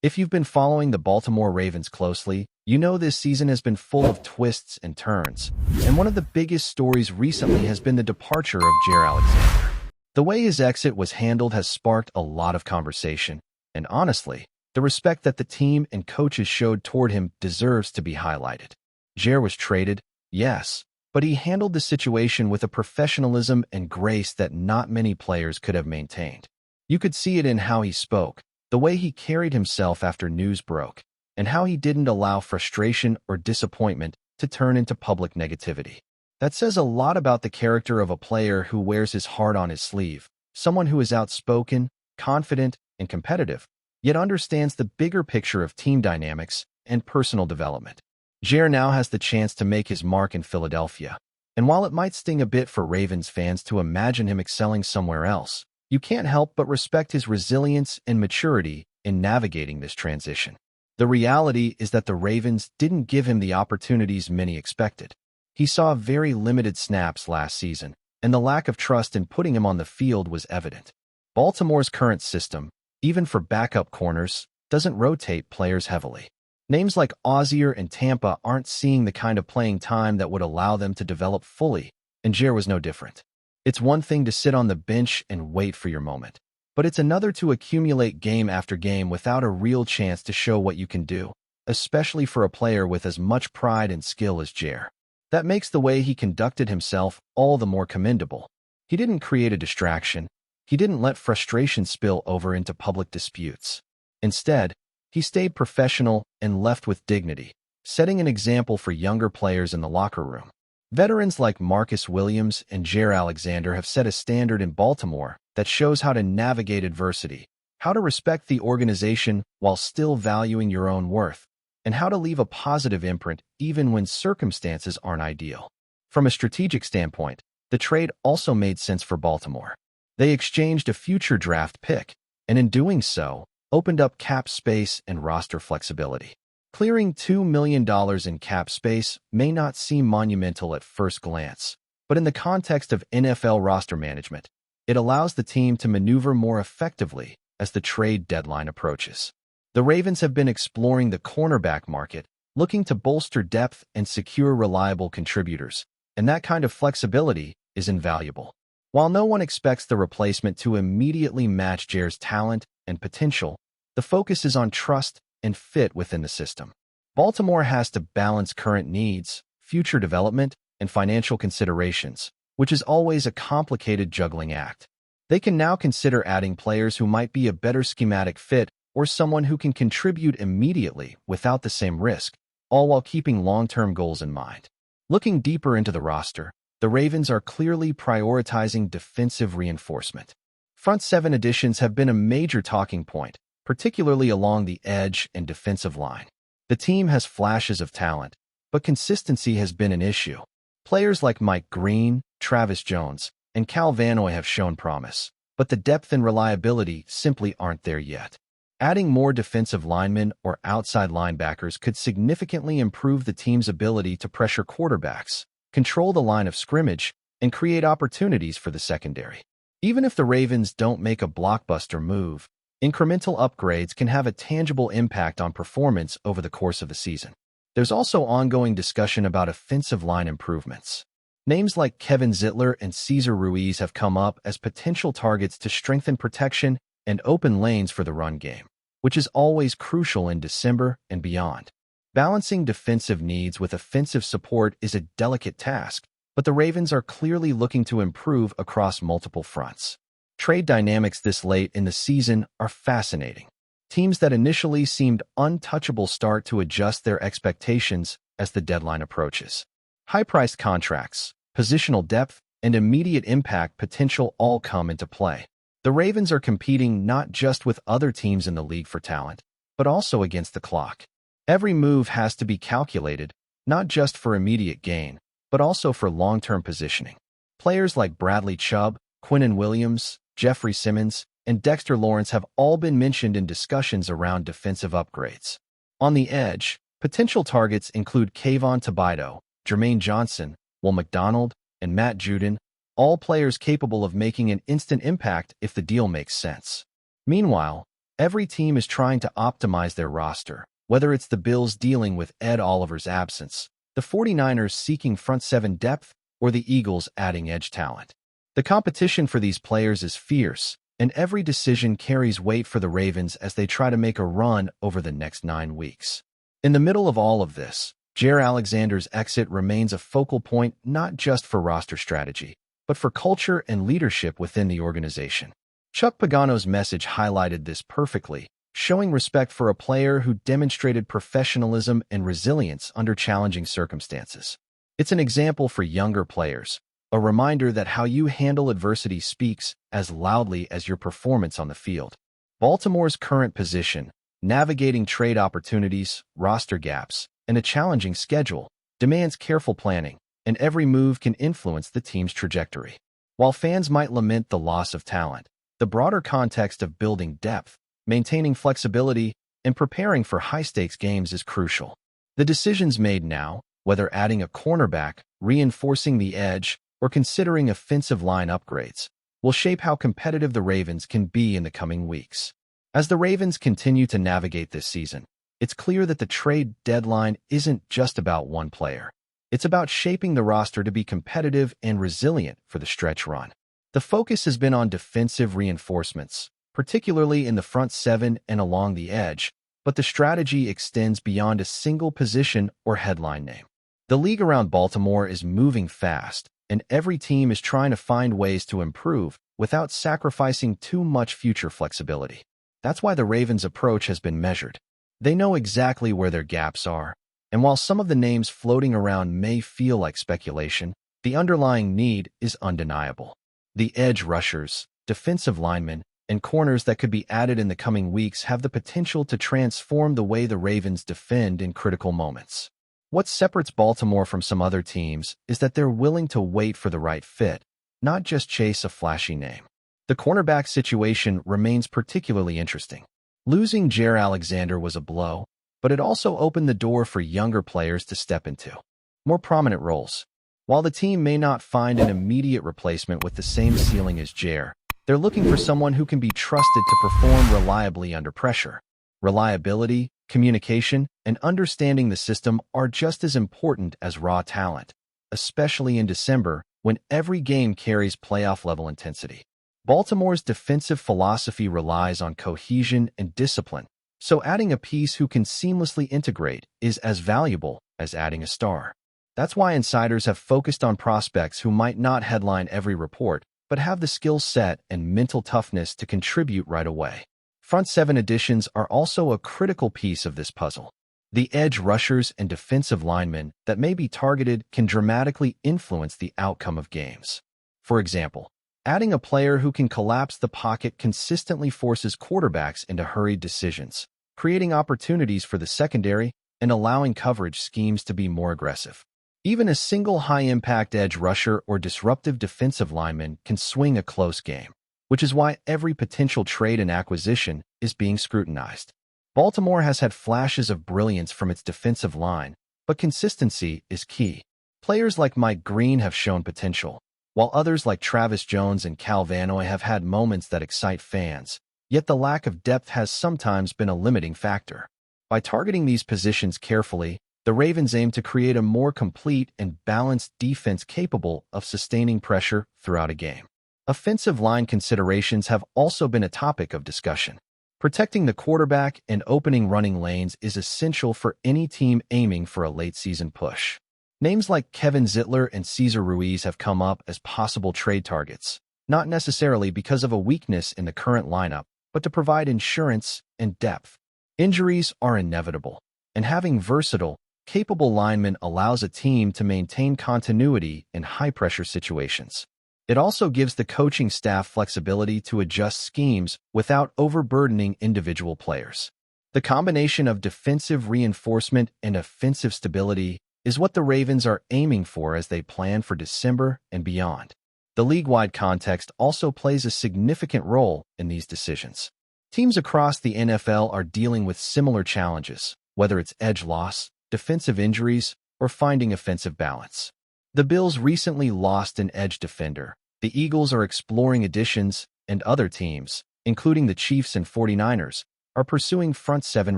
If you've been following the Baltimore Ravens closely, you know this season has been full of twists and turns, and one of the biggest stories recently has been the departure of Jer Alexander. The way his exit was handled has sparked a lot of conversation, and honestly, the respect that the team and coaches showed toward him deserves to be highlighted. Jer was traded, yes, but he handled the situation with a professionalism and grace that not many players could have maintained. You could see it in how he spoke, the way he carried himself after news broke, and how he didn't allow frustration or disappointment to turn into public negativity. That says a lot about the character of a player who wears his heart on his sleeve, someone who is outspoken, confident, and competitive, yet understands the bigger picture of team dynamics and personal development. Jer now has the chance to make his mark in Philadelphia, and while it might sting a bit for Ravens fans to imagine him excelling somewhere else, you can't help but respect his resilience and maturity in navigating this transition. The reality is that the Ravens didn't give him the opportunities many expected. He saw very limited snaps last season, and the lack of trust in putting him on the field was evident. Baltimore's current system, even for backup corners, doesn't rotate players heavily. Names like Ozier and Tampa aren't seeing the kind of playing time that would allow them to develop fully, and Jer was no different. It's one thing to sit on the bench and wait for your moment, but it's another to accumulate game after game without a real chance to show what you can do, especially for a player with as much pride and skill as Jer. That makes the way he conducted himself all the more commendable. He didn't create a distraction. He didn't let frustration spill over into public disputes. Instead, he stayed professional and left with dignity, setting an example for younger players in the locker room. Veterans like Marcus Williams and Jer Alexander have set a standard in Baltimore that shows how to navigate adversity, how to respect the organization while still valuing your own worth, and how to leave a positive imprint even when circumstances aren't ideal. From a strategic standpoint, the trade also made sense for Baltimore. They exchanged a future draft pick, and in doing so, opened up cap space and roster flexibility. Clearing $2 million in cap space may not seem monumental at first glance, but in the context of NFL roster management, it allows the team to maneuver more effectively as the trade deadline approaches. The Ravens have been exploring the cornerback market, looking to bolster depth and secure reliable contributors, and that kind of flexibility is invaluable. While no one expects the replacement to immediately match Jer's talent and potential, the focus is on trust and fit within the system. Baltimore has to balance current needs, future development, and financial considerations, which is always a complicated juggling act. They can now consider adding players who might be a better schematic fit or someone who can contribute immediately without the same risk, all while keeping long-term goals in mind. Looking deeper into the roster, the Ravens are clearly prioritizing defensive reinforcement. Front seven additions have been a major talking point, particularly along the edge and defensive line. The team has flashes of talent, but consistency has been an issue. Players like Mike Green, Travis Jones, and Cal Van Noy have shown promise, but the depth and reliability simply aren't there yet. Adding more defensive linemen or outside linebackers could significantly improve the team's ability to pressure quarterbacks, control the line of scrimmage, and create opportunities for the secondary. Even if the Ravens don't make a blockbuster move, incremental upgrades can have a tangible impact on performance over the course of the season. There's also ongoing discussion about offensive line improvements. Names like Kevin Zittler and Cesar Ruiz have come up as potential targets to strengthen protection and open lanes for the run game, which is always crucial in December and beyond. Balancing defensive needs with offensive support is a delicate task, but the Ravens are clearly looking to improve across multiple fronts. Trade dynamics this late in the season are fascinating. Teams that initially seemed untouchable start to adjust their expectations as the deadline approaches. High-priced contracts, positional depth, and immediate impact potential all come into play. The Ravens are competing not just with other teams in the league for talent, but also against the clock. Every move has to be calculated, not just for immediate gain, but also for long-term positioning. Players like Bradley Chubb, Quinnen Williams, Jeffrey Simmons, and Dexter Lawrence have all been mentioned in discussions around defensive upgrades. On the edge, potential targets include Kayvon Thibodeaux, Jermaine Johnson, Will McDonald, and Matt Judon, all players capable of making an instant impact if the deal makes sense. Meanwhile, Every team is trying to optimize their roster, whether it's the Bills dealing with Ed Oliver's absence, the 49ers seeking front seven depth, or the Eagles adding edge talent. The competition for these players is fierce, and every decision carries weight for the Ravens as they try to make a run over the next 9 weeks. In the middle of all of this, Jer Alexander's exit remains a focal point not just for roster strategy, but for culture and leadership within the organization. Chuck Pagano's message highlighted this perfectly, showing respect for a player who demonstrated professionalism and resilience under challenging circumstances. It's an example for younger players, a reminder that how you handle adversity speaks as loudly as your performance on the field. Baltimore's current position, navigating trade opportunities, roster gaps, and a challenging schedule, demands careful planning, and every move can influence the team's trajectory. While fans might lament the loss of talent, the broader context of building depth, maintaining flexibility, and preparing for high-stakes games is crucial. The decisions made now, whether adding a cornerback, reinforcing the edge, or considering offensive line upgrades, will shape how competitive the Ravens can be in the coming weeks. As the Ravens continue to navigate this season, it's clear that the trade deadline isn't just about one player. It's about shaping the roster to be competitive and resilient for the stretch run. The focus has been on defensive reinforcements, particularly in the front seven and along the edge, but the strategy extends beyond a single position or headline name. The league around Baltimore is moving fast, and every team is trying to find ways to improve without sacrificing too much future flexibility. That's why the Ravens' approach has been measured. They know exactly where their gaps are, and while some of the names floating around may feel like speculation, the underlying need is undeniable. The edge rushers, defensive linemen, and corners that could be added in the coming weeks have the potential to transform the way the Ravens defend in critical moments. What separates Baltimore from some other teams is that they're willing to wait for the right fit, not just chase a flashy name. The cornerback situation remains particularly interesting. Losing Jer Alexander was a blow, but it also opened the door for younger players to step into more prominent roles. While the team may not find an immediate replacement with the same ceiling as Jer, they're looking for someone who can be trusted to perform reliably under pressure. Reliability, communication, and understanding the system are just as important as raw talent, especially in December when every game carries playoff-level intensity. Baltimore's defensive philosophy relies on cohesion and discipline, so adding a piece who can seamlessly integrate is as valuable as adding a star. That's why insiders have focused on prospects who might not headline every report, but have the skill set and mental toughness to contribute right away. Front seven additions are also a critical piece of this puzzle. The edge rushers and defensive linemen that may be targeted can dramatically influence the outcome of games. For example, adding a player who can collapse the pocket consistently forces quarterbacks into hurried decisions, creating opportunities for the secondary and allowing coverage schemes to be more aggressive. Even a single high-impact edge rusher or disruptive defensive lineman can swing a close game, which is why every potential trade and acquisition is being scrutinized. Baltimore has had flashes of brilliance from its defensive line, but consistency is key. Players like Mike Green have shown potential, while others like Travis Jones and Cal Vanoy have had moments that excite fans, yet the lack of depth has sometimes been a limiting factor. By targeting these positions carefully, the Ravens aim to create a more complete and balanced defense capable of sustaining pressure throughout a game. Offensive line considerations have also been a topic of discussion. Protecting the quarterback and opening running lanes is essential for any team aiming for a late-season push. Names like Kevin Zittler and Cesar Ruiz have come up as possible trade targets, not necessarily because of a weakness in the current lineup, but to provide insurance and depth. Injuries are inevitable, and having versatile, capable linemen allows a team to maintain continuity in high-pressure situations. It also gives the coaching staff flexibility to adjust schemes without overburdening individual players. The combination of defensive reinforcement and offensive stability is what the Ravens are aiming for as they plan for December and beyond. The league-wide context also plays a significant role in these decisions. Teams across the NFL are dealing with similar challenges, whether it's edge loss, defensive injuries, or finding offensive balance. The Bills recently lost an edge defender. The Eagles are exploring additions, and other teams, including the Chiefs and 49ers, are pursuing front seven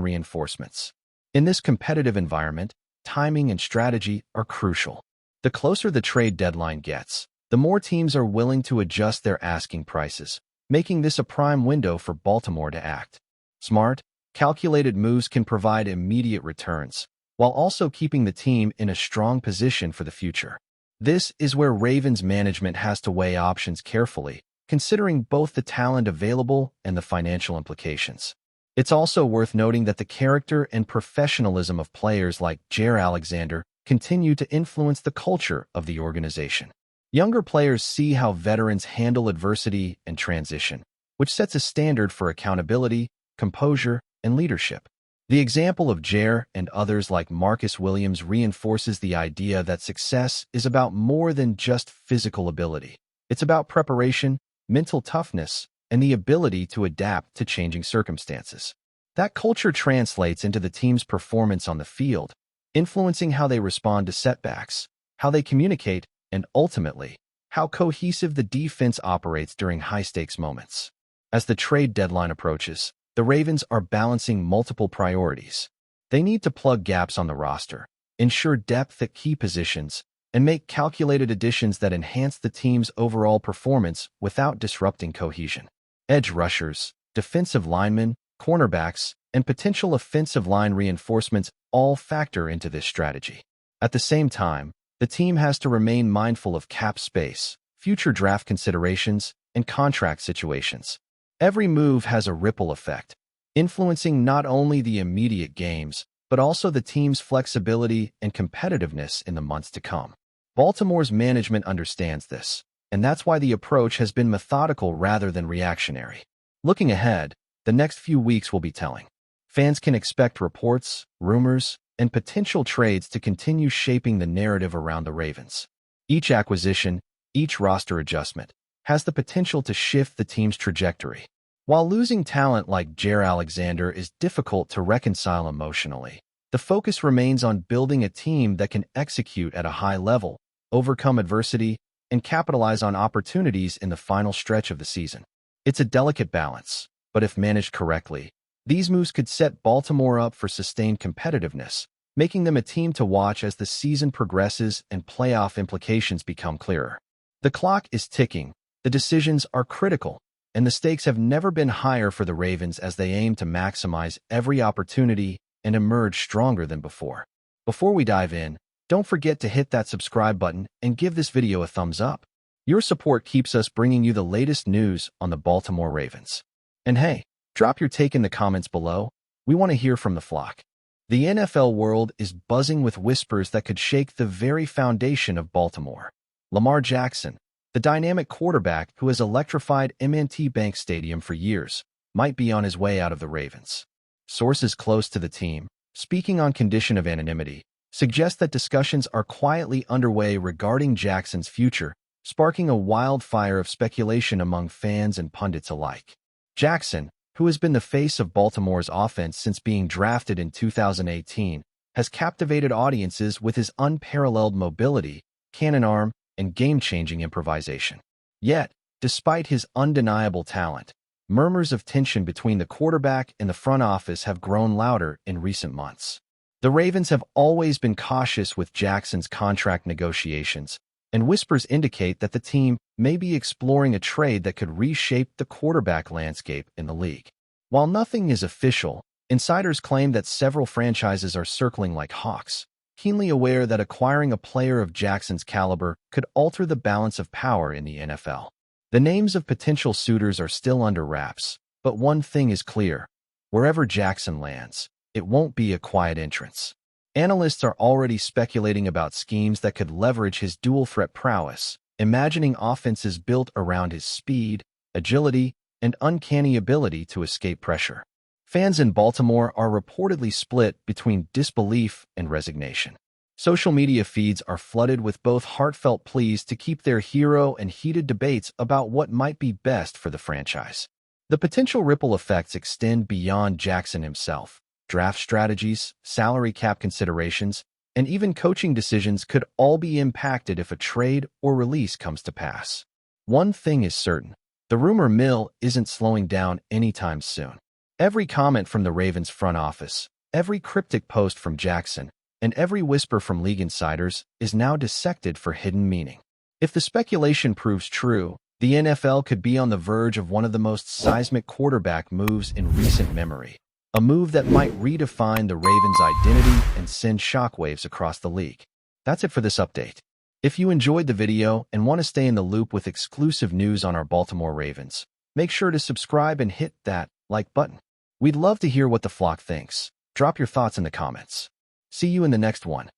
reinforcements. In this competitive environment, timing and strategy are crucial. The closer the trade deadline gets, the more teams are willing to adjust their asking prices, making this a prime window for Baltimore to act. Smart, calculated moves can provide immediate returns, while also keeping the team in a strong position for the future. This is where Ravens management has to weigh options carefully, considering both the talent available and the financial implications. It's also worth noting that the character and professionalism of players like Jer Alexander continue to influence the culture of the organization. Younger players see how veterans handle adversity and transition, which sets a standard for accountability, composure, and leadership. The example of Jer and others like Marcus Williams reinforces the idea that success is about more than just physical ability. It's about preparation, mental toughness, and the ability to adapt to changing circumstances. That culture translates into the team's performance on the field, influencing how they respond to setbacks, how they communicate, and ultimately, how cohesive the defense operates during high-stakes moments. As the trade deadline approaches, the Ravens are balancing multiple priorities. They need to plug gaps on the roster, ensure depth at key positions, and make calculated additions that enhance the team's overall performance without disrupting cohesion. Edge rushers, defensive linemen, cornerbacks, and potential offensive line reinforcements all factor into this strategy. At the same time, the team has to remain mindful of cap space, future draft considerations, and contract situations. Every move has a ripple effect, influencing not only the immediate games, but also the team's flexibility and competitiveness in the months to come. Baltimore's management understands this, and that's why the approach has been methodical rather than reactionary. Looking ahead, the next few weeks will be telling. Fans can expect reports, rumors, and potential trades to continue shaping the narrative around the Ravens. Each acquisition, each roster adjustment, has the potential to shift the team's trajectory. While losing talent like Jer Alexander is difficult to reconcile emotionally, the focus remains on building a team that can execute at a high level, overcome adversity, and capitalize on opportunities in the final stretch of the season. It's a delicate balance, but if managed correctly, these moves could set Baltimore up for sustained competitiveness, making them a team to watch as the season progresses and playoff implications become clearer. The clock is ticking, the decisions are critical, and the stakes have never been higher for the Ravens as they aim to maximize every opportunity and emerge stronger than before. Before we dive in, don't forget to hit that subscribe button and give this video a thumbs up. Your support keeps us bringing you the latest news on the Baltimore Ravens. And hey, drop your take in the comments below. We want to hear from the flock. The NFL world is buzzing with whispers that could shake the very foundation of Baltimore. Lamar Jackson, the dynamic quarterback who has electrified M&T Bank Stadium for years, might be on his way out of the Ravens. Sources close to the team, speaking on condition of anonymity, suggest that discussions are quietly underway regarding Jackson's future, sparking a wildfire of speculation among fans and pundits alike. Jackson, who has been the face of Baltimore's offense since being drafted in 2018, has captivated audiences with his unparalleled mobility, cannon arm, and game-changing improvisation. Yet, despite his undeniable talent, murmurs of tension between the quarterback and the front office have grown louder in recent months. The Ravens have always been cautious with Jackson's contract negotiations, and whispers indicate that the team may be exploring a trade that could reshape the quarterback landscape in the league. While nothing is official, insiders claim that several franchises are circling like hawks, keenly aware that acquiring a player of Jackson's caliber could alter the balance of power in the NFL. The names of potential suitors are still under wraps, but one thing is clear: wherever Jackson lands, it won't be a quiet entrance. Analysts are already speculating about schemes that could leverage his dual-threat prowess, imagining offenses built around his speed, agility, and uncanny ability to escape pressure. Fans in Baltimore are reportedly split between disbelief and resignation. Social media feeds are flooded with both heartfelt pleas to keep their hero and heated debates about what might be best for the franchise. The potential ripple effects extend beyond Jackson himself. Draft strategies, salary cap considerations, and even coaching decisions could all be impacted if a trade or release comes to pass. One thing is certain: the rumor mill isn't slowing down anytime soon. Every comment from the Ravens front office, every cryptic post from Jackson, and every whisper from league insiders is now dissected for hidden meaning. If the speculation proves true, the NFL could be on the verge of one of the most seismic quarterback moves in recent memory, a move that might redefine the Ravens' identity and send shockwaves across the league. That's it for this update. If you enjoyed the video and want to stay in the loop with exclusive news on our Baltimore Ravens, make sure to subscribe and hit that like button. We'd love to hear what the flock thinks. Drop your thoughts in the comments. See you in the next one.